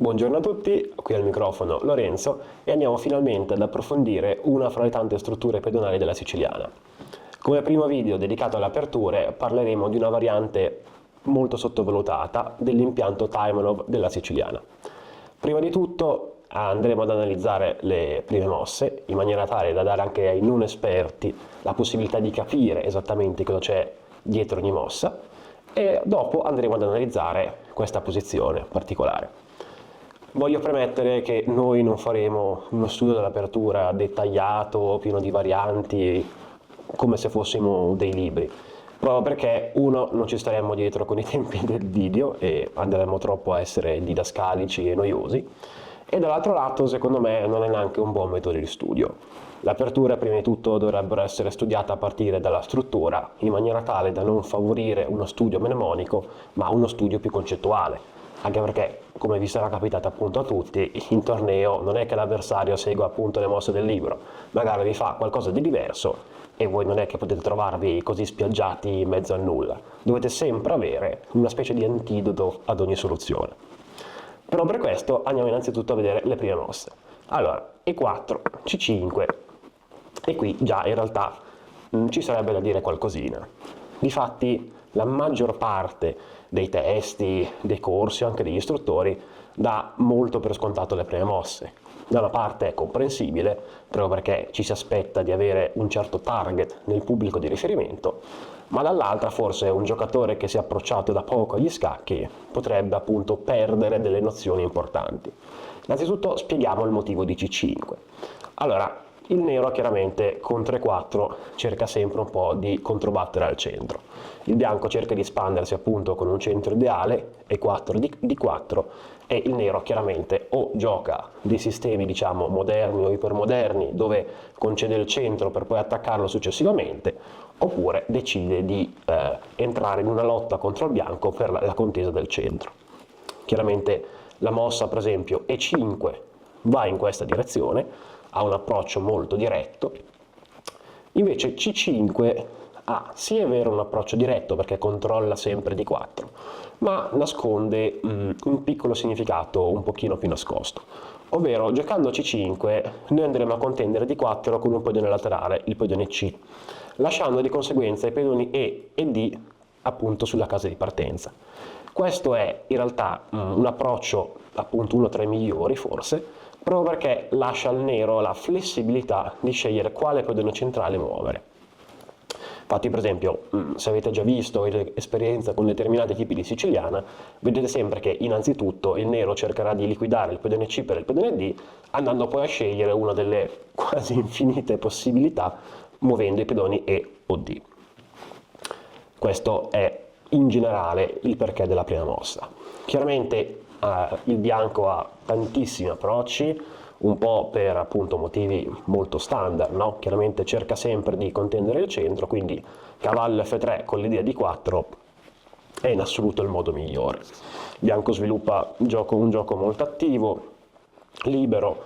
Buongiorno a tutti, qui al microfono Lorenzo e andiamo finalmente ad approfondire una fra le tante strutture pedonali della Siciliana. Come primo video dedicato alle aperture parleremo di una variante molto sottovalutata dell'impianto Taimanov della Siciliana. Prima di tutto andremo ad analizzare le prime mosse in maniera tale da dare anche ai non esperti la possibilità di capire esattamente cosa c'è dietro ogni mossa e dopo andremo ad analizzare questa posizione particolare. Voglio premettere che noi non faremo uno studio dell'apertura dettagliato, pieno di varianti, come se fossimo dei libri, proprio perché uno non ci staremmo dietro con i tempi del video e andremmo troppo a essere didascalici e noiosi, e dall'altro lato secondo me non è neanche un buon metodo di studio. L'apertura prima di tutto dovrebbero essere studiate a partire dalla struttura, in maniera tale da non favorire uno studio mnemonico, ma uno studio più concettuale. Anche perché, come vi sarà capitato appunto a tutti, in torneo non è che l'avversario segua appunto le mosse del libro, magari vi fa qualcosa di diverso e voi non è che potete trovarvi così spiaggiati in mezzo a nulla. Dovete sempre avere una specie di antidoto ad ogni soluzione. Però per questo andiamo innanzitutto a vedere le prime mosse. Allora, E4, C5, e qui già in realtà ci sarebbe da dire qualcosina. Difatti la maggior parte dei testi, dei corsi, anche degli istruttori, dà molto per scontato le prime mosse. Da una parte è comprensibile, proprio perché ci si aspetta di avere un certo target nel pubblico di riferimento, ma dall'altra forse un giocatore che si è approcciato da poco agli scacchi potrebbe appunto perdere delle nozioni importanti. Innanzitutto spieghiamo il motivo di C5. Allora, il nero chiaramente con 3-4 cerca sempre un po' di controbattere al centro. Il bianco cerca di espandersi appunto con un centro ideale, E4 di 4, e il nero chiaramente o gioca dei sistemi diciamo moderni o ipermoderni dove concede il centro per poi attaccarlo successivamente, oppure decide di entrare in una lotta contro il bianco per la contesa del centro. Chiaramente la mossa per esempio E5 va in questa direzione, ha un approccio molto diretto, invece C5 ha sì è vero un approccio diretto perché controlla sempre di 4, ma nasconde un piccolo significato un pochino più nascosto, ovvero giocando C5 noi andremo a contendere di 4 con un pedone laterale, il pedone C, lasciando di conseguenza i pedoni E e D appunto sulla casa di partenza. Questo è in realtà un approccio appunto uno tra i migliori forse, proprio perché lascia al nero la flessibilità di scegliere quale pedone centrale muovere. Infatti per esempio se avete già visto esperienza con determinati tipi di siciliana, vedete sempre che innanzitutto il nero cercherà di liquidare il pedone C per il pedone D, andando poi a scegliere una delle quasi infinite possibilità muovendo i pedoni E o D. Questo è in generale il perché della prima mossa. Chiaramente il bianco ha tantissimi approcci, un po' per appunto motivi molto standard, no? Chiaramente cerca sempre di contendere il centro, quindi cavallo F3 con l'idea di 4 è in assoluto il modo migliore. Il bianco sviluppa un gioco molto attivo, libero,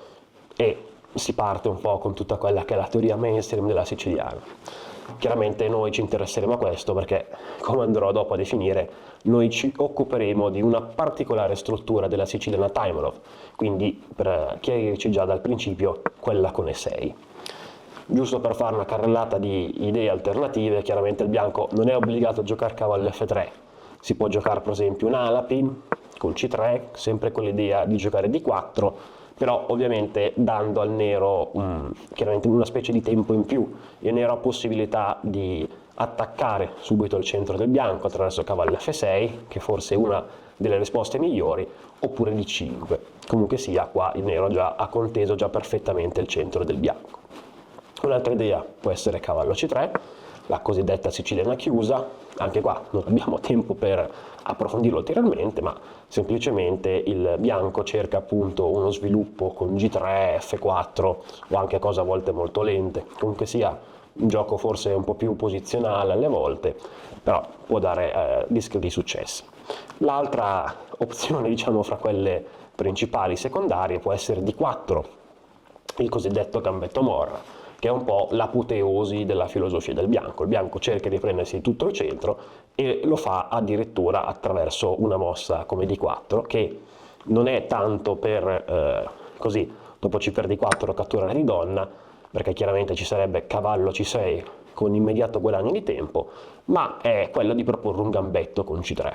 e si parte un po' con tutta quella che è la teoria mainstream della siciliana. Chiaramente noi ci interesseremo a questo perché, come andrò dopo a definire, noi ci occuperemo di una particolare struttura della siciliana Taimanov, quindi per chiarirci già dal principio quella con E6. Giusto per fare una carrellata di idee alternative, chiaramente il bianco non è obbligato a giocare cavallo F3, si può giocare per esempio un Alapin con C3, sempre con l'idea di giocare D4, però ovviamente dando al nero chiaramente una specie di tempo in più. Il nero ha possibilità di attaccare subito il centro del bianco attraverso cavallo F6, che forse è una delle risposte migliori, oppure D5. Comunque sia, qua il nero già ha conteso già perfettamente il centro del bianco. Un'altra idea può essere cavallo C3, la cosiddetta siciliana chiusa. Anche qua non abbiamo tempo per approfondirlo ulteriormente, ma semplicemente il bianco cerca appunto uno sviluppo con G3, F4 o anche cose a volte molto lente. Comunque sia un gioco forse un po' più posizionale alle volte, però può dare discreti successi. L'altra opzione, diciamo, fra quelle principali secondarie può essere D4, il cosiddetto gambetto Morra, che è un po' l'apoteosi della filosofia del bianco. Il bianco cerca di prendersi tutto il centro e lo fa addirittura attraverso una mossa come D4 che non è tanto per così dopo C per D4 catturare di donna, perché chiaramente ci sarebbe cavallo C6 con immediato guadagno di tempo, ma è quello di proporre un gambetto con C3.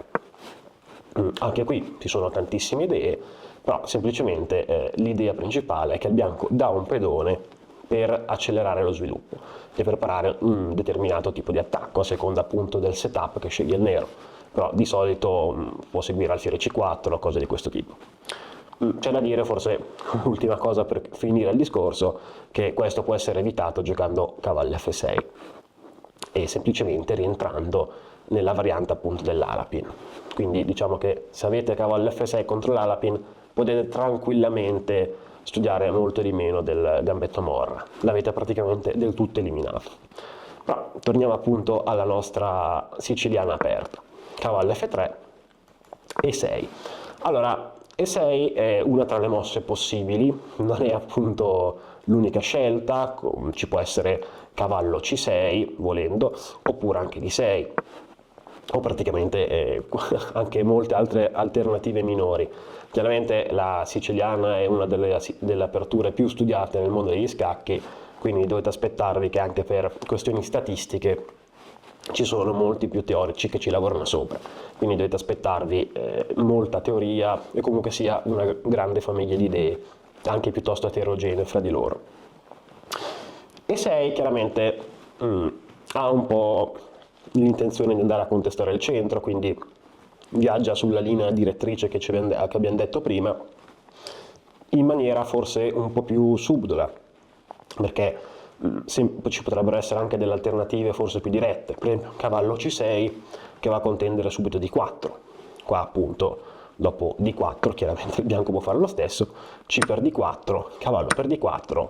Anche qui ci sono tantissime idee, però semplicemente l'idea principale è che il bianco dà un pedone per accelerare lo sviluppo e preparare un determinato tipo di attacco a seconda appunto del setup che sceglie il nero, però di solito può seguire alfiere C4 o cose di questo tipo. C'è da dire, forse ultima cosa per finire il discorso, che questo può essere evitato giocando cavallo F6 e semplicemente rientrando nella variante appunto dell'Alapin. Quindi diciamo che se avete cavallo F6 contro l'Alapin potete tranquillamente studiare molto di meno del gambetto morra, l'avete praticamente del tutto eliminato. Però torniamo appunto alla nostra siciliana aperta, cavallo F3 e 6. Allora, E6 è una tra le mosse possibili, non è appunto l'unica scelta, ci può essere cavallo C6 volendo, oppure anche D6, o praticamente anche molte altre alternative minori. Chiaramente la siciliana è una delle aperture più studiate nel mondo degli scacchi, quindi dovete aspettarvi che anche per questioni statistiche ci sono molti più teorici che ci lavorano sopra, quindi dovete aspettarvi molta teoria e comunque sia una grande famiglia di idee, anche piuttosto eterogenee fra di loro. E 6 chiaramente ha un po' l'intenzione di andare a contestare il centro, quindi viaggia sulla linea direttrice che abbiamo detto prima, in maniera forse un po' più subdola, perché ci potrebbero essere anche delle alternative forse più dirette, per esempio cavallo C6 che va a contendere subito D4, qua appunto dopo D4 chiaramente il bianco può fare lo stesso, C per D4, cavallo per D4,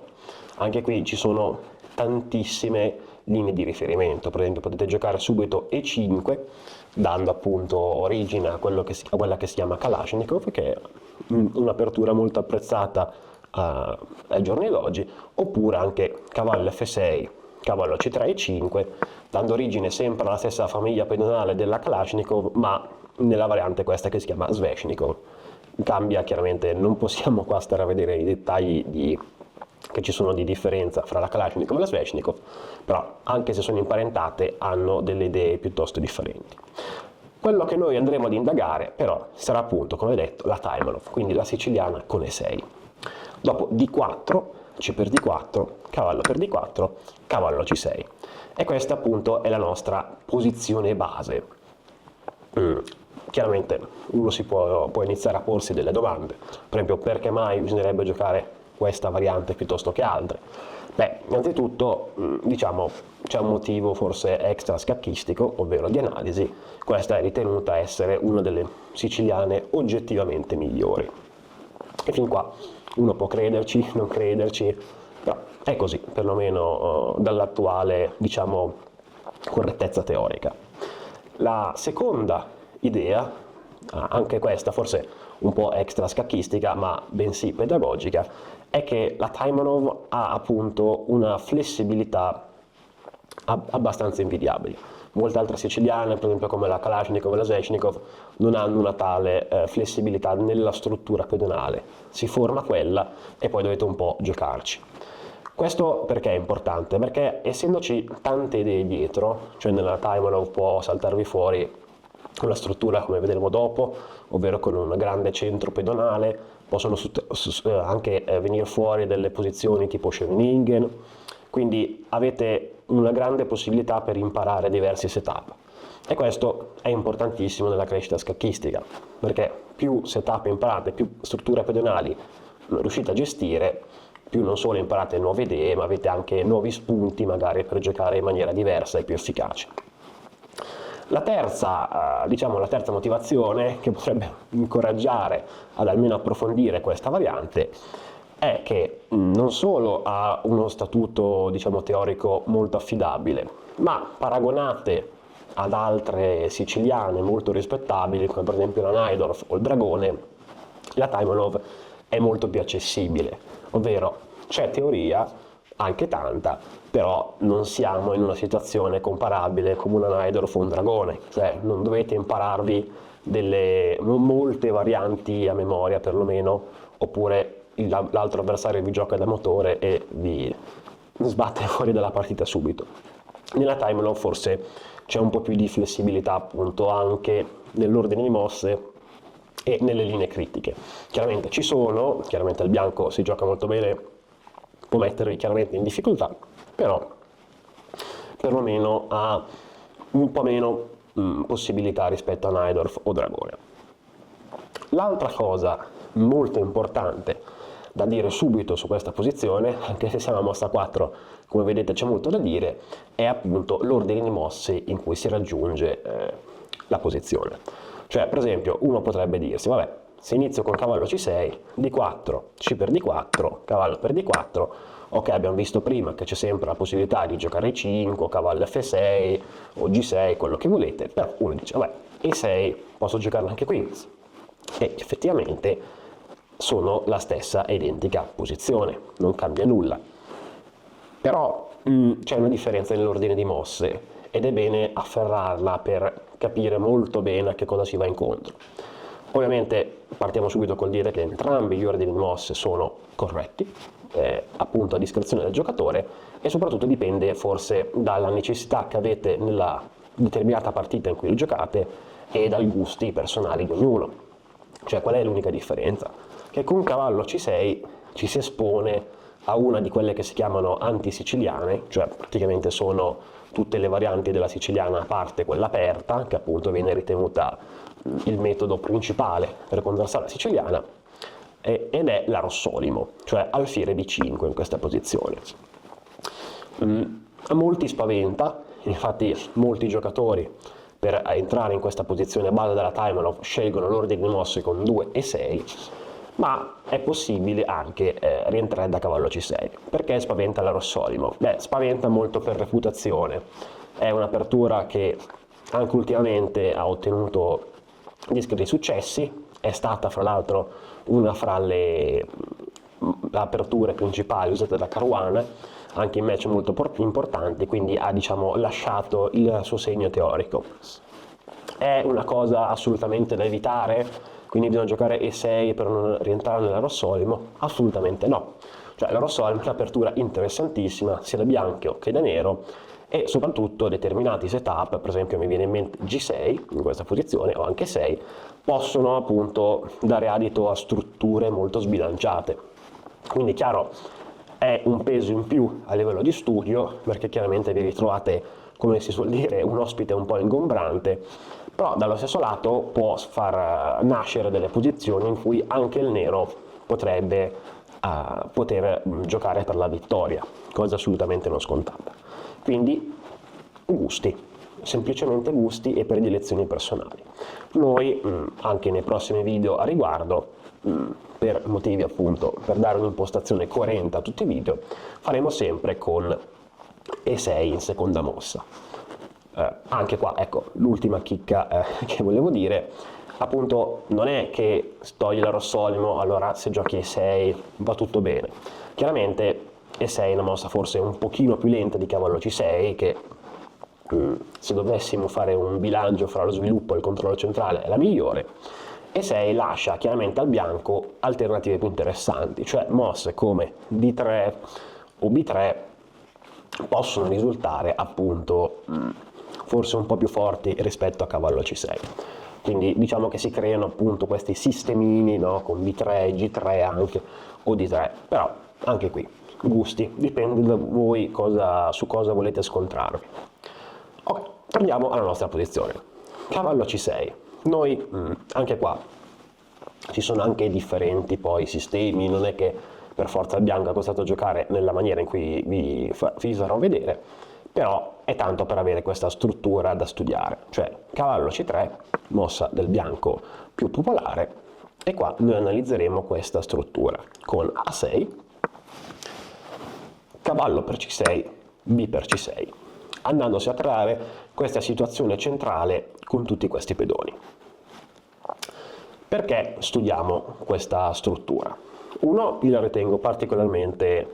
anche qui ci sono tantissime linee di riferimento, per esempio potete giocare subito E5 dando appunto origine a quella che si chiama Kalashnikov, che è un'apertura molto apprezzata ai giorni d'oggi, oppure anche cavallo F6, cavallo C3 e 5, dando origine sempre alla stessa famiglia pedonale della Kalashnikov, ma nella variante questa che si chiama Sveshnikov. Cambia chiaramente, non possiamo qua stare a vedere i dettagli che ci sono di differenza fra la Kalashnikov e la Sveshnikov, però anche se sono imparentate hanno delle idee piuttosto differenti. Quello che noi andremo ad indagare però sarà appunto, come detto, la Taimanov, quindi la siciliana con E6. Dopo D4, C per D4, cavallo per D4, cavallo C6. E questa appunto è la nostra posizione base. Chiaramente uno può iniziare a porsi delle domande, per esempio perché mai bisognerebbe giocare questa variante piuttosto che altre. Beh, innanzitutto diciamo c'è un motivo forse extra scacchistico, ovvero di analisi. Questa è ritenuta essere una delle siciliane oggettivamente migliori. E fin qua uno può crederci, non crederci, però è così, perlomeno dall'attuale, diciamo, correttezza teorica. La seconda idea, anche questa forse un po' extra scacchistica, ma bensì pedagogica, è che la Taimanov ha appunto una flessibilità abbastanza invidiabile. Molte altre siciliane, per esempio come la Kalashnikov e la Sveshnikov, non hanno una tale flessibilità nella struttura pedonale. Si forma quella e poi dovete un po' giocarci. Questo perché è importante? Perché essendoci tante idee dietro, cioè nella Taimanov può saltarvi fuori una struttura come vedremo dopo, ovvero con un grande centro pedonale, possono anche venire fuori delle posizioni tipo Scheveningen, quindi avete una grande possibilità per imparare diversi setup. E questo è importantissimo nella crescita scacchistica, perché più setup imparate, più strutture pedonali riuscite a gestire, più non solo imparate nuove idee, ma avete anche nuovi spunti magari per giocare in maniera diversa e più efficace. La terza motivazione che potrebbe incoraggiare ad almeno approfondire questa variante è che non solo ha uno statuto, diciamo, teorico molto affidabile, ma paragonate ad altre siciliane molto rispettabili, come per esempio la Najdorf o il Dragone, la Taimanov è molto più accessibile, ovvero c'è teoria, anche tanta, però non siamo in una situazione comparabile come una Najdorf o un Dragone, cioè non dovete impararvi molte varianti a memoria perlomeno, oppure l'altro avversario vi gioca da motore e vi sbatte fuori dalla partita subito. Nella timeline forse c'è un po' più di flessibilità appunto anche nell'ordine di mosse e nelle linee critiche. Chiaramente ci sono, chiaramente il bianco si gioca molto bene, può mettervi chiaramente in difficoltà, però perlomeno ha un po' meno possibilità rispetto a Najdorf o Dragone. L'altra cosa molto importante da dire subito su questa posizione, anche se siamo a mossa 4, come vedete c'è molto da dire, è appunto l'ordine di mosse in cui si raggiunge la posizione. Cioè, per esempio, uno potrebbe dirsi, vabbè, se inizio con cavallo C6, D4, C per D4, cavallo per D4, ok, abbiamo visto prima che c'è sempre la possibilità di giocare E5, cavallo F6 o G6, quello che volete, però uno dice, vabbè, E6 posso giocarlo anche qui, e effettivamente sono la stessa identica posizione, non cambia nulla. Però c'è una differenza nell'ordine di mosse ed è bene afferrarla per capire molto bene a che cosa si va incontro. Ovviamente partiamo subito col dire che entrambi gli ordini di mosse sono corretti, appunto a discrezione del giocatore, e soprattutto dipende forse dalla necessità che avete nella determinata partita in cui lo giocate e dai gusti personali di ognuno. Cioè, qual è l'unica differenza? Che con cavallo C6 ci si espone a una di quelle che si chiamano antisiciliane, cioè praticamente sono tutte le varianti della siciliana a parte quella aperta, che appunto viene ritenuta il metodo principale per conversare la siciliana, ed è la Rossolimo, cioè alfiere B5 in questa posizione. A molti spaventa, infatti molti giocatori per entrare in questa posizione a base della timeline scelgono l'ordine di mosse con 2 e 6, ma è possibile anche rientrare da cavallo C6. Perché spaventa la Rossolimo? Beh, spaventa molto per reputazione, è un'apertura che anche ultimamente ha ottenuto discreti successi, è stata fra l'altro una fra le aperture principali usate da Caruana, anche in match molto importanti, quindi ha diciamo lasciato il suo segno teorico. È una cosa assolutamente da evitare? Quindi bisogna giocare E6 per non rientrare nella Rossolimo? Assolutamente no. Cioè la Rossolimo è un'apertura interessantissima sia da bianco che da nero, e soprattutto determinati setup, per esempio mi viene in mente G6 in questa posizione o anche 6, possono appunto dare adito a strutture molto sbilanciate. Quindi chiaro, è un peso in più a livello di studio, perché chiaramente vi ritrovate, come si suol dire, un ospite un po' ingombrante, però dallo stesso lato può far nascere delle posizioni in cui anche il nero potrebbe poter giocare per la vittoria, cosa assolutamente non scontata. Quindi gusti, semplicemente gusti e predilezioni personali. Noi anche nei prossimi video a riguardo, per motivi appunto, per dare un'impostazione coerente a tutti i video, faremo sempre con E6 in seconda mossa. Anche qua, ecco, l'ultima chicca che volevo dire, appunto non è che togli la Rossolimo, allora se giochi E6 va tutto bene. Chiaramente E6 è una mossa forse un pochino più lenta di cavallo C6, che se dovessimo fare un bilancio fra lo sviluppo e il controllo centrale è la migliore. E6 lascia chiaramente al bianco alternative più interessanti, cioè mosse come D3 o B3 possono risultare appunto forse un po' più forti rispetto a cavallo C6. Quindi diciamo che si creano appunto questi sistemini, no? Con B3, G3 anche, o D3, però anche qui gusti, dipende da voi su cosa volete scontrarvi. Ok, torniamo alla nostra posizione. Cavallo C6. Noi anche qua ci sono anche differenti poi sistemi, non è che per forza il bianco è costretto a giocare nella maniera in cui vi farò vedere, però è tanto per avere questa struttura da studiare, cioè cavallo C3, mossa del bianco più popolare, e qua noi analizzeremo questa struttura con A6, cavallo per C6, B per C6, andandosi a creare questa situazione centrale con tutti questi pedoni. Perché studiamo questa struttura? Uno, io la ritengo particolarmente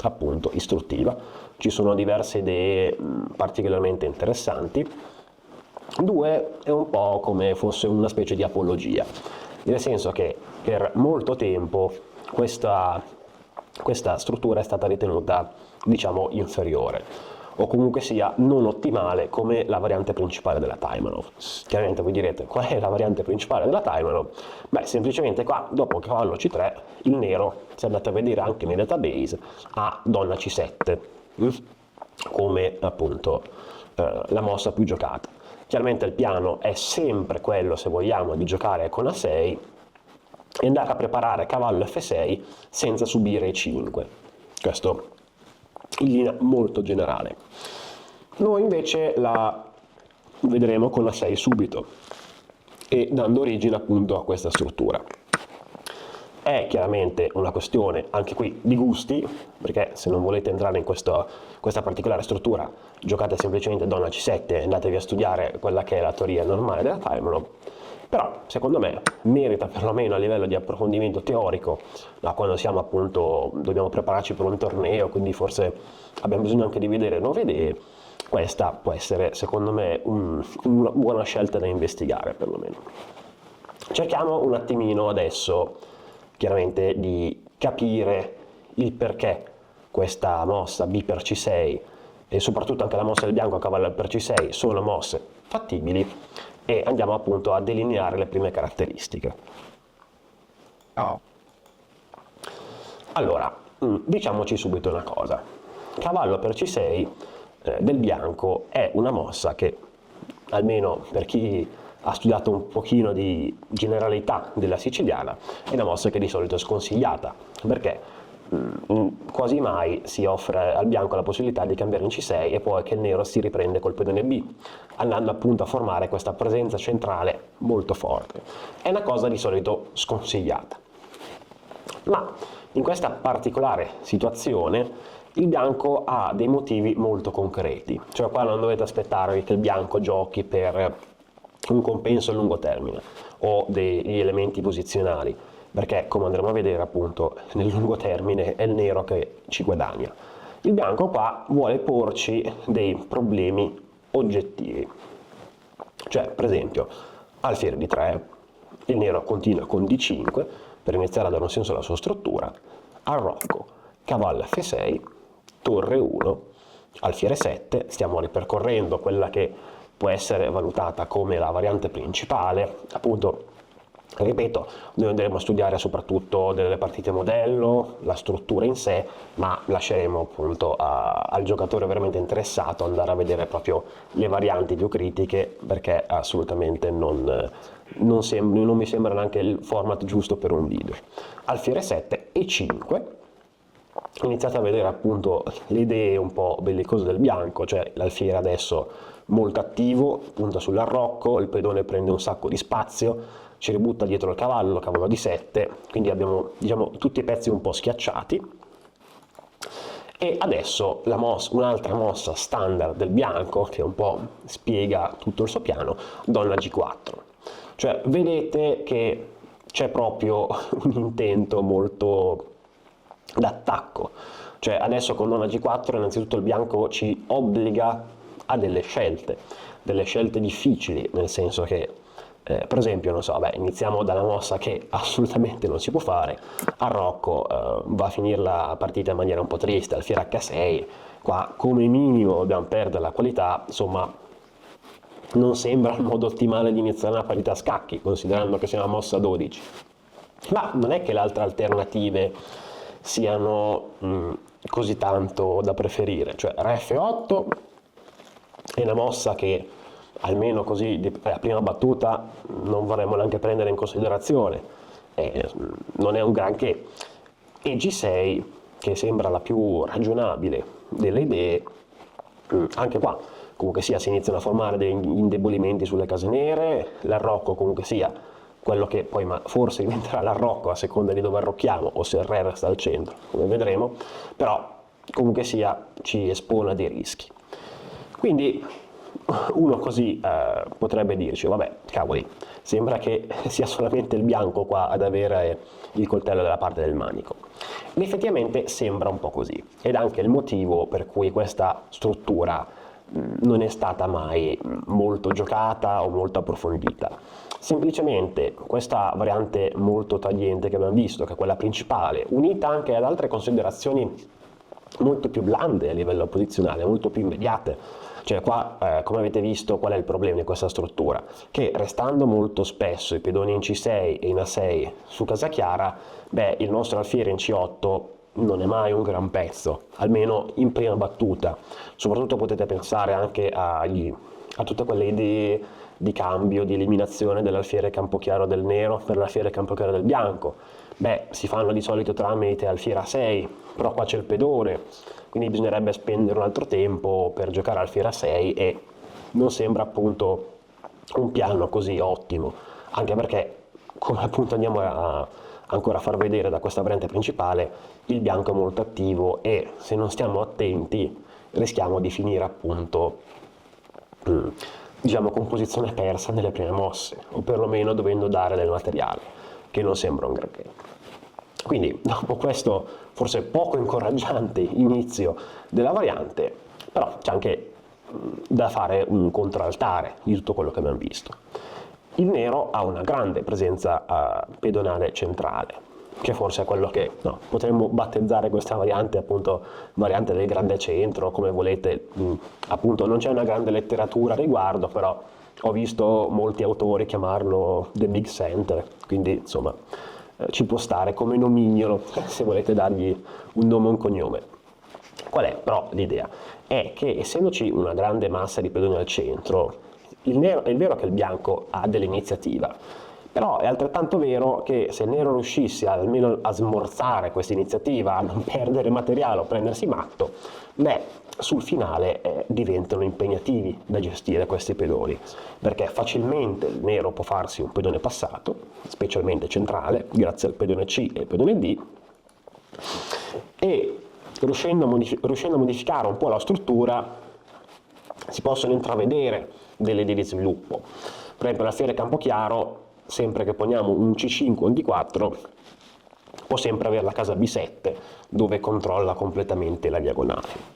appunto istruttiva, ci sono diverse idee particolarmente interessanti, 2 è un po' come fosse una specie di apologia, nel senso che per molto tempo questa struttura è stata ritenuta, diciamo, inferiore, o comunque sia non ottimale come la variante principale della Taimanov. Chiaramente voi direte, qual è la variante principale della Taimanov? Beh, semplicemente qua, dopo cavallo C3, il nero, se andate a vedere anche nei database, ha donna C7, come appunto la mossa più giocata. Chiaramente il piano è sempre quello, se vogliamo, di giocare con A6 e andare a preparare cavallo F6 senza subire E5. Questo in linea molto generale. Noi invece la vedremo con A6 subito e dando origine appunto a questa struttura. È chiaramente una questione anche qui di gusti, perché se non volete entrare in questa particolare struttura giocate semplicemente donna C7 e andatevi a studiare quella che è la teoria normale della Taimanov. Però secondo me merita perlomeno a livello di approfondimento teorico, quando siamo appunto, dobbiamo prepararci per un torneo, quindi forse abbiamo bisogno anche di vedere nuove idee, questa può essere secondo me una buona scelta da investigare perlomeno. Cerchiamo un attimino adesso chiaramente di capire il perché questa mossa B per C6 e soprattutto anche la mossa del bianco a cavallo per C6 sono mosse fattibili e andiamo appunto a delineare le prime caratteristiche. Allora, diciamoci subito una cosa. Cavallo per C6 del bianco è una mossa che, almeno per chi ha studiato un pochino di generalità della siciliana, è una mossa che di solito è sconsigliata, perché quasi mai si offre al bianco la possibilità di cambiare in C6 e poi che il nero si riprende col pedone B, andando appunto a formare questa presenza centrale molto forte. È una cosa di solito sconsigliata. Ma in questa particolare situazione il bianco ha dei motivi molto concreti, cioè qua non dovete aspettarvi che il bianco giochi per un compenso a lungo termine o degli elementi posizionali, perché come andremo a vedere appunto nel lungo termine è il nero che ci guadagna. Il bianco qua vuole porci dei problemi oggettivi, cioè per esempio alfiere di 3, il nero continua con D5 per iniziare a dare un senso alla sua struttura, arrocco, cavallo F6, torre 1, alfiere 7, stiamo ripercorrendo quella che può essere valutata come la variante principale, appunto, ripeto, noi andremo a studiare soprattutto delle partite modello, la struttura in sé, ma lasceremo appunto al giocatore veramente interessato andare a vedere proprio le varianti più critiche, perché assolutamente non mi sembra neanche il format giusto per un video. Alfiere 7 e 5. Iniziate a vedere appunto le idee un po' bellicose del bianco, cioè l'alfiere adesso molto attivo, punta sull'arrocco, il pedone prende un sacco di spazio, ci ributta dietro il cavallo di 7, quindi abbiamo diciamo tutti i pezzi un po' schiacciati. E adesso un'altra mossa standard del bianco che un po' spiega tutto il suo piano, donna G4. Cioè vedete che c'è proprio un intento molto d'attacco, cioè adesso con donna G4 innanzitutto il bianco ci obbliga a delle scelte difficili, nel senso che per esempio, non so, iniziamo dalla mossa che assolutamente non si può fare, arrocco, va a finire la partita in maniera un po' triste, alfiere H6, qua come minimo dobbiamo perdere la qualità, insomma non sembra il modo ottimale di iniziare una partita a scacchi, considerando che sia una mossa 12. Ma non è che le altre alternative siano così tanto da preferire, cioè Re F8 è una mossa che almeno così a prima battuta non vorremmo neanche prendere in considerazione, non è un granché, e G6 che sembra la più ragionabile delle idee, anche qua comunque sia si iniziano a formare degli indebolimenti sulle case nere, l'arrocco comunque sia quello che poi forse diventerà l'arrocco a seconda di dove arrocchiamo o se il re resta al centro, come vedremo, però comunque sia ci espone a dei rischi. Quindi uno così potrebbe dirci, vabbè, cavoli, sembra che sia solamente il bianco qua ad avere il coltello dalla parte del manico. Ed effettivamente sembra un po' così, ed anche il motivo per cui questa struttura non è stata mai molto giocata o molto approfondita. Semplicemente questa variante molto tagliente che abbiamo visto, che è quella principale, unita anche ad altre considerazioni molto più blande a livello posizionale, molto più immediate. Cioè qua, come avete visto, qual è il problema di questa struttura? Che restando molto spesso i pedoni in C6 e in A6 su casa chiara, il nostro alfiere in C8 non è mai un gran pezzo, almeno in prima battuta. Soprattutto potete pensare anche a tutte quelle idee di cambio, di eliminazione dell'alfiere campochiaro del nero per l'alfiere campochiaro del bianco. Si fanno di solito tramite alfiere A6, però qua c'è il pedone, quindi bisognerebbe spendere un altro tempo per giocare alfiere A6 e non sembra appunto un piano così ottimo, anche perché, come appunto andiamo ancora a far vedere da questa variante principale, il bianco è molto attivo e se non stiamo attenti rischiamo di finire appunto diciamo con posizione persa nelle prime mosse, o perlomeno dovendo dare del materiale, che non sembra un granché. Quindi dopo questo forse poco incoraggiante inizio della variante, però c'è anche da fare un contraltare di tutto quello che abbiamo visto. Il nero ha una grande presenza pedonale centrale, che forse è quello che potremmo battezzare questa variante, appunto variante del grande centro, come volete. Appunto non c'è una grande letteratura a riguardo, però ho visto molti autori chiamarlo The Big Center, quindi insomma ci può stare come nomignolo, se volete dargli un nome e un cognome. Qual è però l'idea? È che essendoci una grande massa di pedoni al centro, è vero che il bianco ha dell'iniziativa, però è altrettanto vero che se il nero riuscisse almeno a smorzare questa iniziativa, a non perdere materiale o prendersi matto, sul finale diventano impegnativi da gestire questi pedoni, perché facilmente il nero può farsi un pedone passato, specialmente centrale, grazie al pedone C e al pedone D, e riuscendo a modificare un po' la struttura si possono intravedere delle idee di sviluppo. Per esempio l'alfiere campochiaro, sempre che poniamo un C5 o un D4, può sempre avere la casa B7 dove controlla completamente la diagonale.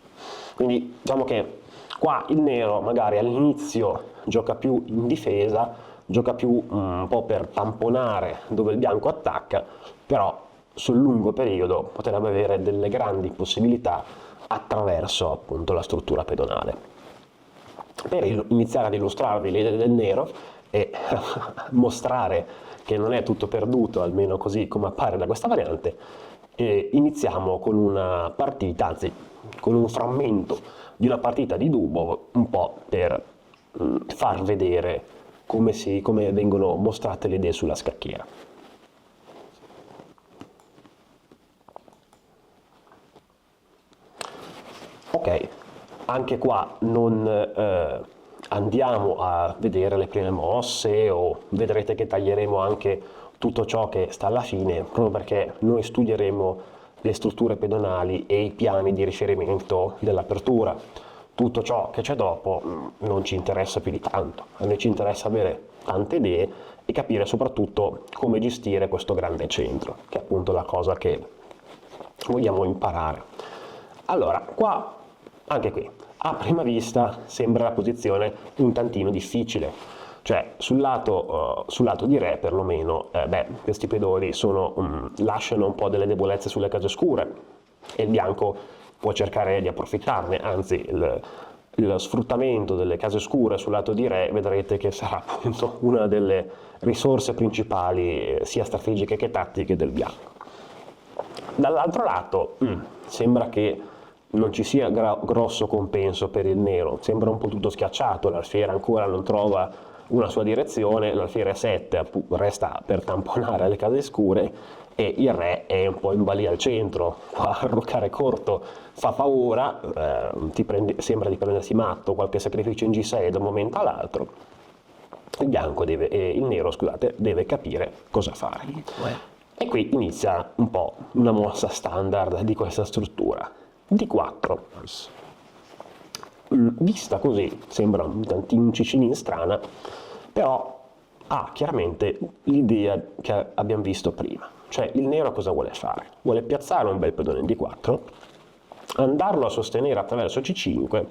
Quindi diciamo che qua il nero magari all'inizio gioca più in difesa, gioca più un po' per tamponare dove il bianco attacca, però sul lungo periodo potrebbe avere delle grandi possibilità attraverso appunto la struttura pedonale. Per iniziare ad illustrarvi le idee del nero e mostrare che non è tutto perduto, almeno così come appare da questa variante, iniziamo con una partita, anzi con un frammento di una partita di Dubov, un po' per far vedere come vengono mostrate le idee sulla scacchiera. Ok, anche qua non andiamo a vedere le prime mosse, o vedrete che taglieremo anche tutto ciò che sta alla fine, proprio perché noi studieremo le strutture pedonali e i piani di riferimento dell'apertura. Tutto ciò che c'è dopo non ci interessa più di tanto, a noi ci interessa avere tante idee e capire soprattutto come gestire questo grande centro, che è appunto la cosa che vogliamo imparare. Allora, qua, anche qui, a prima vista sembra la posizione un tantino difficile, cioè sul lato di Re perlomeno, questi pedoni lasciano un po' delle debolezze sulle case scure e il bianco può cercare di approfittarne, anzi il sfruttamento delle case scure sul lato di Re vedrete che sarà appunto una delle risorse principali sia strategiche che tattiche del bianco. Dall'altro lato sembra che non ci sia grosso compenso per il nero, sembra un po' tutto schiacciato, l'alfiere ancora non trova una sua direzione, l'alfiere 7 resta per tamponare le case scure e il re è un po' in balia al centro, qua arroccare corto fa paura, sembra di prendersi matto, qualche sacrificio in G6 da un momento all'altro, il nero deve capire cosa fare. E qui inizia un po' una mossa standard di questa struttura. D4, vista così sembra un cicinin strana, però ha chiaramente l'idea che abbiamo visto prima, cioè il nero cosa vuole fare? Vuole piazzare un bel pedone in D4, andarlo a sostenere attraverso C5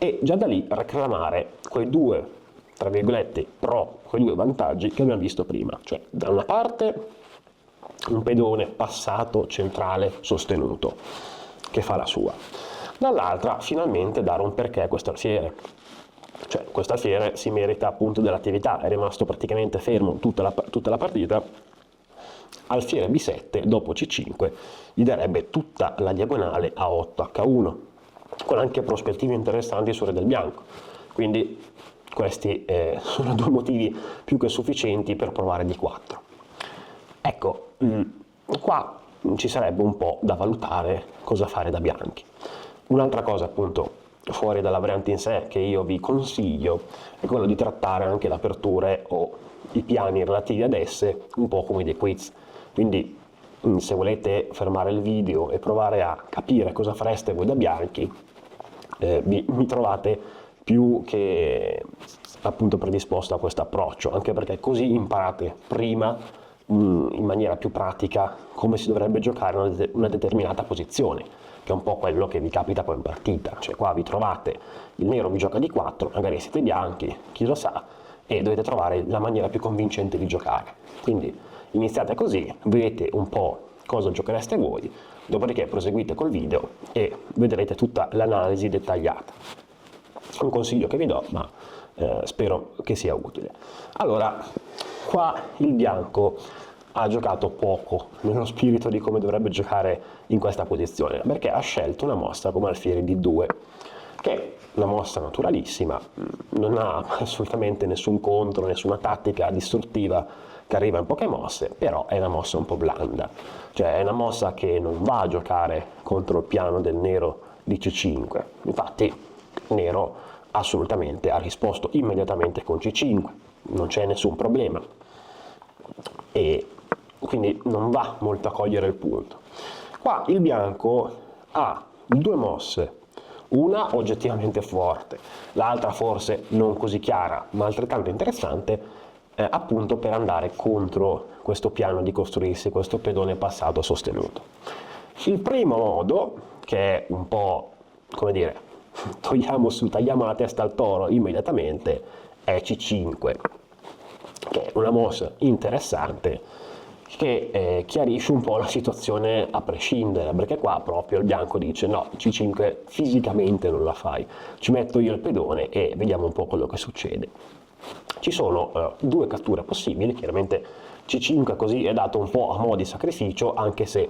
e già da lì reclamare quei due, tra virgolette, pro, quei due vantaggi che abbiamo visto prima, cioè da una parte un pedone passato, centrale, sostenuto, che fa la sua, dall'altra finalmente dare un perché a questo alfiere. Cioè, questo alfiere si merita appunto dell'attività, è rimasto praticamente fermo tutta la partita. Alfiere B7 dopo C5 gli darebbe tutta la diagonale a 8 H1, con anche prospettive interessanti sul re del bianco. Quindi questi sono due motivi più che sufficienti per provare D4. Ecco, qua ci sarebbe un po' da valutare cosa fare da bianchi. Un'altra cosa appunto fuori dalla variante in sé che io vi consiglio è quello di trattare anche le aperture o i piani relativi ad esse un po' come dei quiz. Quindi se volete fermare il video e provare a capire cosa fareste voi da bianchi, mi trovate più che appunto predisposto a questo approccio, anche perché così imparate prima in maniera più pratica come si dovrebbe giocare una determinata posizione, che è un po' quello che vi capita poi in partita. Cioè qua vi trovate, il nero vi gioca di 4, magari siete bianchi, chi lo sa, e dovete trovare la maniera più convincente di giocare. Quindi iniziate così, vedete un po' cosa giochereste voi, dopodiché proseguite col video e vedrete tutta l'analisi dettagliata. È un consiglio che vi do, ma spero che sia utile. Allora, qua il bianco ha giocato poco nello spirito di come dovrebbe giocare in questa posizione, perché ha scelto una mossa come alfiere D2, che è una mossa naturalissima, non ha assolutamente nessun contro, nessuna tattica distruttiva che arriva in poche mosse, però è una mossa un po' blanda, cioè è una mossa che non va a giocare contro il piano del nero di C5. Infatti il nero assolutamente ha risposto immediatamente con C5, non c'è nessun problema, e quindi non va molto a cogliere il punto. Qua il bianco ha due mosse, una oggettivamente forte, l'altra forse non così chiara ma altrettanto interessante, appunto per andare contro questo piano di costruirsi questo pedone passato sostenuto. Il primo modo, che è un po', come dire, tagliamo la testa al toro immediatamente, è C5, che è una mossa interessante che chiarisce un po' la situazione a prescindere, perché qua proprio il bianco dice no, C5 fisicamente non la fai, ci metto io il pedone e vediamo un po' quello che succede. Ci sono due catture possibili, chiaramente C5 così è dato un po' a mo' di sacrificio, anche se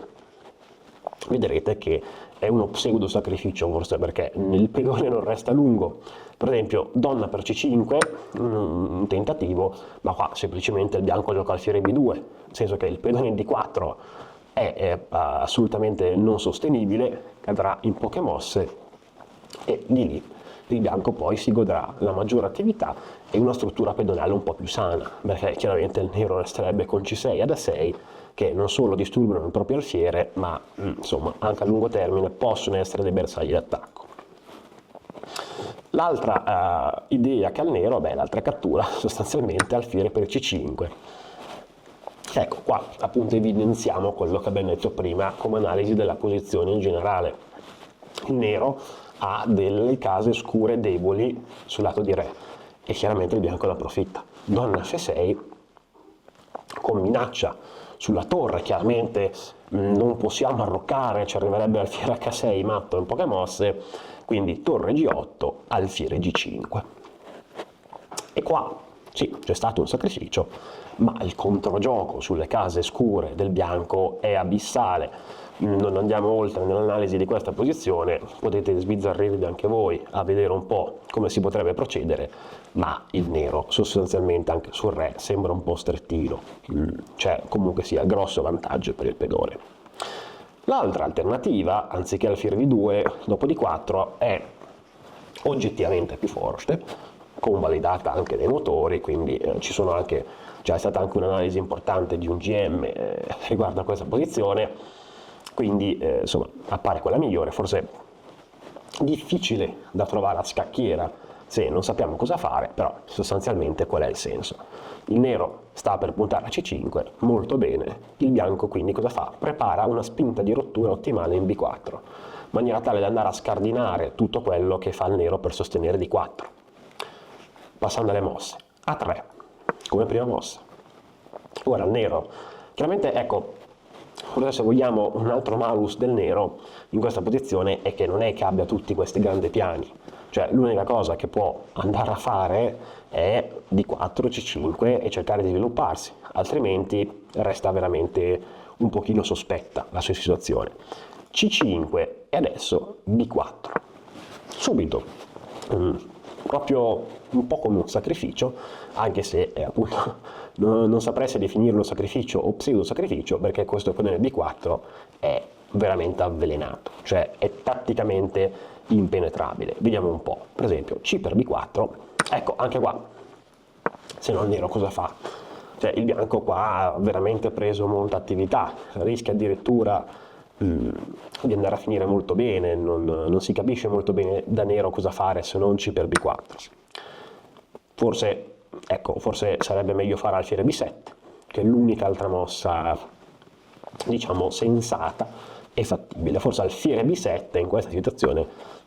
vedrete che è uno pseudo sacrificio, forse perché il pedone non resta lungo. Per esempio donna per C5, un tentativo, ma qua semplicemente il bianco gioca alfiere B2, nel senso che il pedone in D4 è assolutamente non sostenibile, cadrà in poche mosse e di lì il bianco poi si godrà la maggiore attività e una struttura pedonale un po' più sana, perché chiaramente il nero resterebbe con C6 ad A6, che non solo disturbano il proprio alfiere, ma insomma anche a lungo termine possono essere dei bersagli d'attacco. L'altra idea che ha il nero, l'altra cattura sostanzialmente alfiere per C5. Ecco, qua appunto evidenziamo quello che abbiamo detto prima come analisi della posizione in generale. Il nero ha delle case scure deboli sul lato di re e chiaramente il bianco ne approfitta. Donna F6 con minaccia sulla torre, chiaramente non possiamo arroccare, ci arriverebbe alfiere H6 matto in poche mosse, quindi torre G8, alfiere G5. E qua sì, c'è stato un sacrificio, ma il controgioco sulle case scure del bianco è abissale. Non andiamo oltre nell'analisi di questa posizione, potete sbizzarrirvi anche voi a vedere un po' come si potrebbe procedere, ma il nero sostanzialmente anche sul re sembra un po' strettino, c'è comunque sia grosso vantaggio per il pedone. L'altra alternativa, anziché alfiere di 2 dopo di 4, è oggettivamente più forte, convalidata anche dai motori, quindi ci sono anche, c'è stata anche un'analisi importante di un GM riguardo a questa posizione, quindi insomma appare quella migliore, forse difficile da trovare a scacchiera se non sappiamo cosa fare, però sostanzialmente qual è il senso. Il nero sta per puntare a C5, molto bene, il bianco quindi cosa fa? Prepara una spinta di rottura ottimale in B4, maniera tale da andare a scardinare tutto quello che fa il nero per sostenere D4. Passando alle mosse, A3 come prima mossa. Ora il nero, chiaramente ecco, forse se vogliamo un altro malus del nero in questa posizione è che non è che abbia tutti questi grandi piani, cioè l'unica cosa che può andare a fare è D4, C5 e cercare di svilupparsi, altrimenti resta veramente un pochino sospetta la sua situazione. C5 e adesso B4, subito, proprio un po' come un sacrificio, anche se appunto non saprei se definirlo sacrificio o pseudo sacrificio, perché questo pedone B4 è veramente avvelenato, cioè è tatticamente impenetrabile. Vediamo un po', per esempio C per B4, ecco anche qua, se no il nero cosa fa? Cioè il bianco qua ha veramente preso molta attività, rischia addirittura di andare a finire molto bene, non si capisce molto bene da nero cosa fare se non C per B4. Forse sarebbe meglio fare alfiere B7, che è l'unica altra mossa, diciamo, sensata e fattibile. Forse alfiere B7 in questa situazione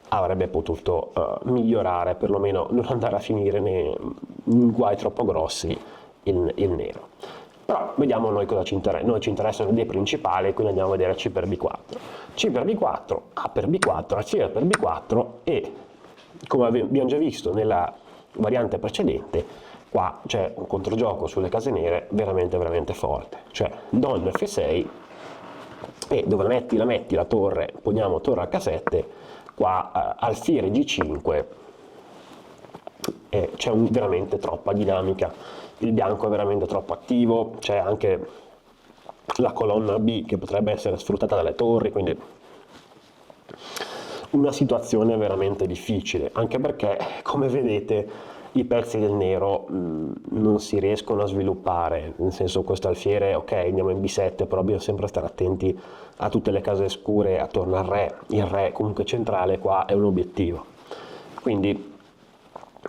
avrebbe potuto migliorare, perlomeno non andare a finire in guai troppo grossi il nero. Però vediamo noi cosa ci interessa. Noi ci interessano le idee principali, quindi andiamo a vedere C per B4. C per B4, A per B4, C per B4 e, come abbiamo già visto nella variante precedente, qua c'è un controgioco sulle case nere veramente forte, cioè donna F6 e dove la metti la torre, poniamo torre H7, qua alfiere G5 e c'è veramente troppa dinamica, il bianco è veramente troppo attivo, c'è anche la colonna B che potrebbe essere sfruttata dalle torri, quindi una situazione veramente difficile, anche perché come vedete i pezzi del nero non si riescono a sviluppare, nel senso questo alfiere, ok, andiamo in B7, però dobbiamo sempre stare attenti a tutte le case scure attorno al re, il re comunque centrale qua è un obiettivo. Quindi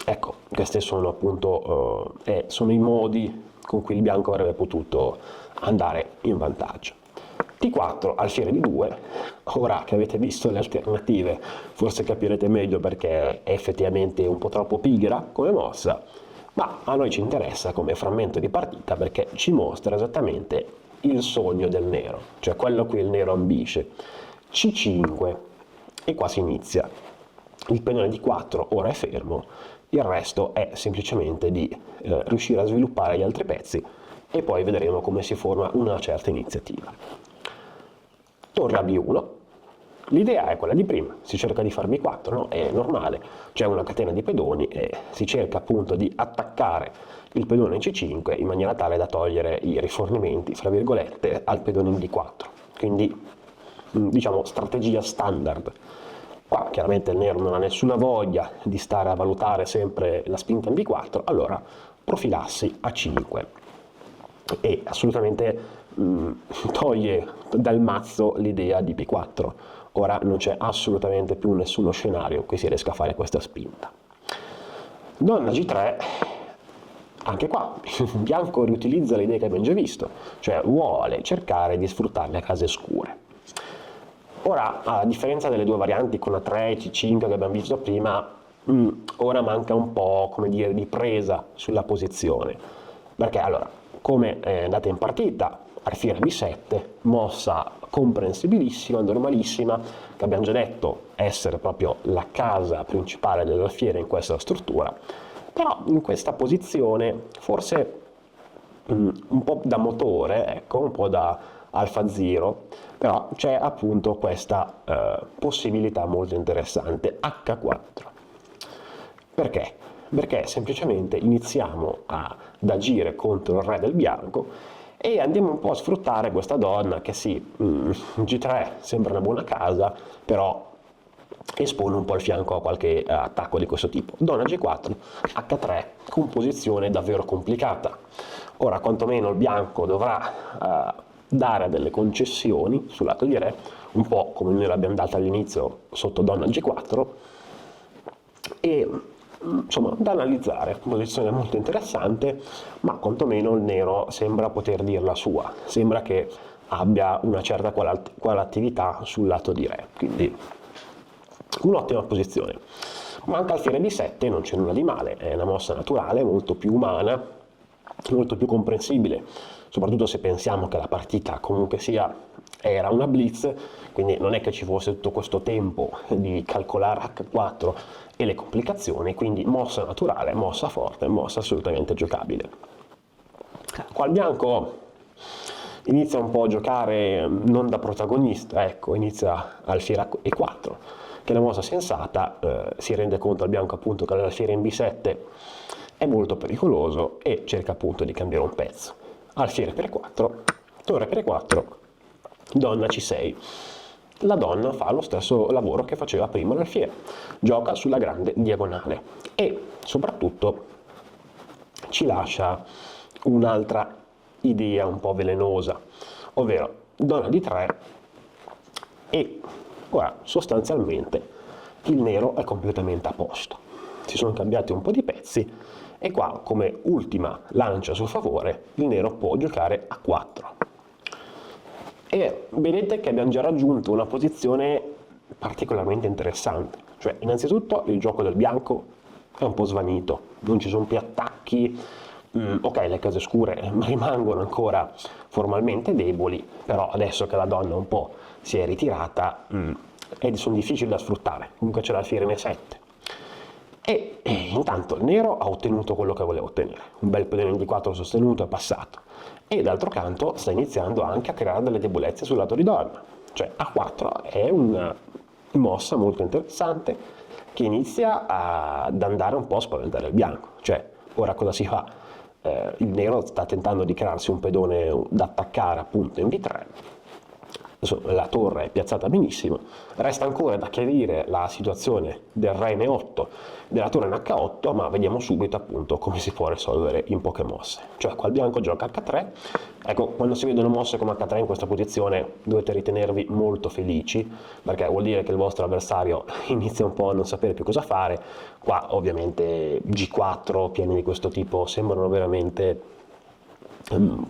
ecco, questi sono appunto sono i modi con cui il bianco avrebbe potuto andare in vantaggio. T4, alfiere di 2, ora che avete visto le alternative forse capirete meglio perché è effettivamente un po' troppo pigra come mossa, ma a noi ci interessa come frammento di partita perché ci mostra esattamente il sogno del nero, cioè quello a cui il nero ambisce. C5 e qua si inizia, il pedone di 4 ora è fermo, il resto è semplicemente di riuscire a sviluppare gli altri pezzi e poi vedremo come si forma una certa iniziativa. Torre a B1, l'idea è quella di prima, si cerca di far B4, no? È normale, c'è una catena di pedoni e si cerca appunto di attaccare il pedone in C5 in maniera tale da togliere i rifornimenti, fra virgolette, al pedone in D4, quindi diciamo strategia standard. Qua chiaramente il nero non ha nessuna voglia di stare a valutare sempre la spinta in B4, allora profilassi a 5 e assolutamente toglie dal mazzo l'idea di B4. Ora non c'è assolutamente più nessuno scenario in cui si riesca a fare questa spinta. Donna G3, anche qua il bianco riutilizza le idee che abbiamo già visto, cioè vuole cercare di sfruttare le case scure. Ora, a differenza delle due varianti con A3 e C5 che abbiamo visto prima, ora manca un po', come dire, di presa sulla posizione, perché allora, come è andata in partita, alfiere B7, mossa comprensibilissima, normalissima, che abbiamo già detto essere proprio la casa principale dell'alfiere in questa struttura, però in questa posizione forse un po' da motore, ecco, un po' da Alfa Zero, però c'è appunto questa possibilità molto interessante, H4. Perché? Perché semplicemente iniziamo ad agire contro il re del bianco e andiamo un po' a sfruttare questa donna che sì, G3 sembra una buona casa, però espone un po' il fianco a qualche attacco di questo tipo. Donna G4, H3, composizione davvero complicata. Ora, quantomeno il bianco dovrà dare delle concessioni sul lato di re, un po' come noi l'abbiamo data all'inizio sotto donna G4, e insomma da analizzare, posizione molto interessante, ma quantomeno il nero sembra poter dir la sua, sembra che abbia una certa quale attività sul lato di re, quindi un'ottima posizione. Ma anche alfiere B7 non c'è nulla di male, è una mossa naturale, molto più umana, molto più comprensibile, soprattutto se pensiamo che la partita comunque sia era una blitz, quindi non è che ci fosse tutto questo tempo di calcolare H4 e le complicazioni, quindi mossa naturale, mossa forte, mossa assolutamente giocabile. Qua il bianco inizia un po' a giocare non da protagonista, ecco, inizia alfiere E4, che è una mossa sensata, si rende conto al bianco appunto che l'alfiere in B7 è molto pericoloso e cerca appunto di cambiare un pezzo. Alfiere per E4, torre per E4, donna C6. La donna fa lo stesso lavoro che faceva prima l'alfiere, gioca sulla grande diagonale e soprattutto ci lascia un'altra idea un po' velenosa, ovvero donna di 3 e ora sostanzialmente il nero è completamente a posto. Si sono cambiati un po' di pezzi e qua come ultima lancia a suo favore il nero può giocare a 4. E vedete che abbiamo già raggiunto una posizione particolarmente interessante, cioè innanzitutto il gioco del bianco è un po' svanito, non ci sono più attacchi, ok, le case scure rimangono ancora formalmente deboli, però adesso che la donna un po' si è ritirata sono difficili da sfruttare, comunque c'è l'alfiere in E7. E intanto il nero ha ottenuto quello che voleva ottenere, un bel pedone in D4 sostenuto è passato, e d'altro canto sta iniziando anche a creare delle debolezze sul lato di donna, cioè A4 è una mossa molto interessante che inizia ad andare un po' a spaventare il bianco, cioè ora cosa si fa? Il nero sta tentando di crearsi un pedone da attaccare appunto in B3, la torre è piazzata benissimo, resta ancora da chiarire la situazione del re in E8, della torre in H8, ma vediamo subito appunto come si può risolvere in poche mosse. Cioè qua il bianco gioca H3, ecco, quando si vedono mosse come H3 in questa posizione dovete ritenervi molto felici, perché vuol dire che il vostro avversario inizia un po' a non sapere più cosa fare. Qua ovviamente G4 piani di questo tipo sembrano veramente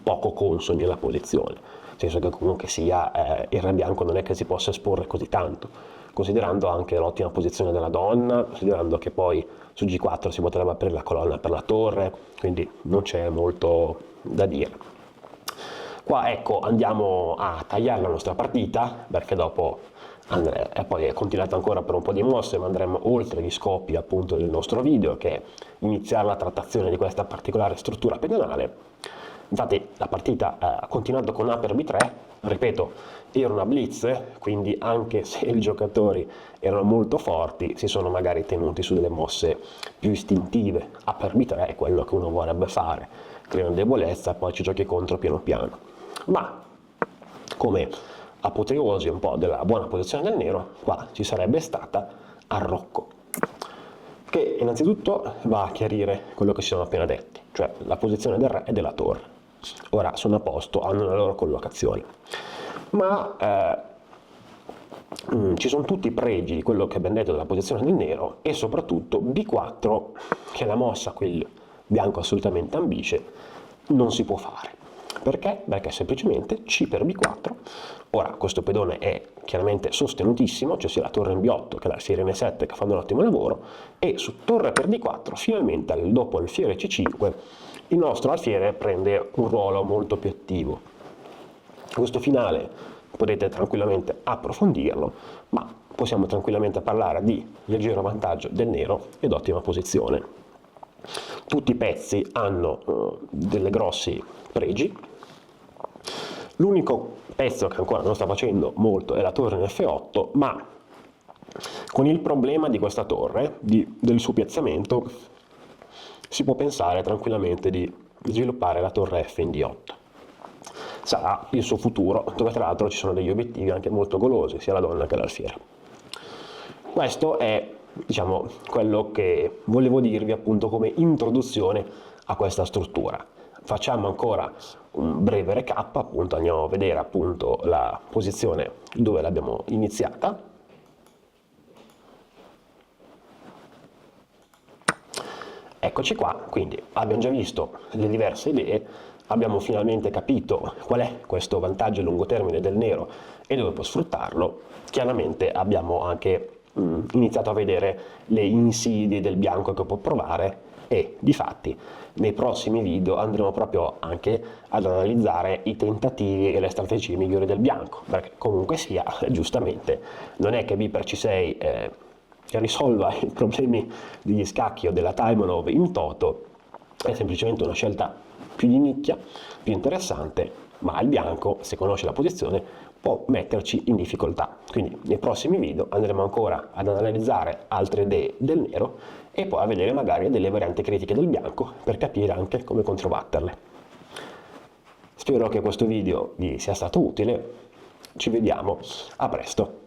poco consoni alla posizione, nel senso che comunque sia il re bianco non è che si possa esporre così tanto, considerando anche l'ottima posizione della donna, considerando che poi su G4 si potrebbe aprire la colonna per la torre, quindi non c'è molto da dire. Qua ecco andiamo a tagliare la nostra partita, perché dopo poi è continuata ancora per un po' di mosse, ma andremo oltre gli scopi appunto del nostro video, che è iniziare la trattazione di questa particolare struttura pedonale. Infatti la partita ha continuato con A per B3, ripeto, era una blitz, quindi anche se i giocatori erano molto forti, si sono magari tenuti su delle mosse più istintive. A per B3 è quello che uno vorrebbe fare, crea una debolezza e poi ci giochi contro piano piano. Ma come apoteosi un po' della buona posizione del nero, qua ci sarebbe stata Arrocco, che innanzitutto va a chiarire quello che si sono appena detti, cioè la posizione del re e della torre. Ora sono a posto, hanno la loro collocazione, ma ci sono tutti i pregi di quello che abbiamo detto della posizione del nero, e soprattutto B4, che è la mossa a cui il bianco assolutamente ambisce, non si può fare. Perché? Perché semplicemente C per B4. Ora questo pedone è chiaramente sostenutissimo, cioè sia la torre in B8 che l'alfiere in E7 che fanno un ottimo lavoro, e su torre per D4 finalmente dopo alfiere C5 il nostro alfiere prende un ruolo molto più attivo. Questo finale potete tranquillamente approfondirlo, ma possiamo tranquillamente parlare di leggero vantaggio del nero ed ottima posizione. Tutti i pezzi hanno delle grossi pregi. L'unico pezzo che ancora non sta facendo molto è la torre in F8, ma con il problema di questa torre, del suo piazzamento, si può pensare tranquillamente di sviluppare la torre F in D8. Sarà il suo futuro, dove tra l'altro ci sono degli obiettivi anche molto golosi, sia la donna che l'alfiere. Questo è, diciamo, quello che volevo dirvi appunto come introduzione a questa struttura. Facciamo ancora un breve recap, appunto andiamo a vedere appunto la posizione dove l'abbiamo iniziata. Eccoci qua, quindi abbiamo già visto le diverse idee, abbiamo finalmente capito qual è questo vantaggio a lungo termine del nero e dove può sfruttarlo. Chiaramente abbiamo anche iniziato a vedere le insidie del bianco che può provare e difatti nei prossimi video andremo proprio anche ad analizzare i tentativi e le strategie migliori del bianco, perché comunque sia, giustamente, non è che Viper C6 risolva i problemi degli scacchi o della Taimanov in toto, è semplicemente una scelta più di nicchia, più interessante, ma il bianco, se conosce la posizione, può metterci in difficoltà. Quindi nei prossimi video andremo ancora ad analizzare altre idee del nero e poi a vedere magari delle varianti critiche del bianco per capire anche come controbatterle. Spero che questo video vi sia stato utile, ci vediamo a presto.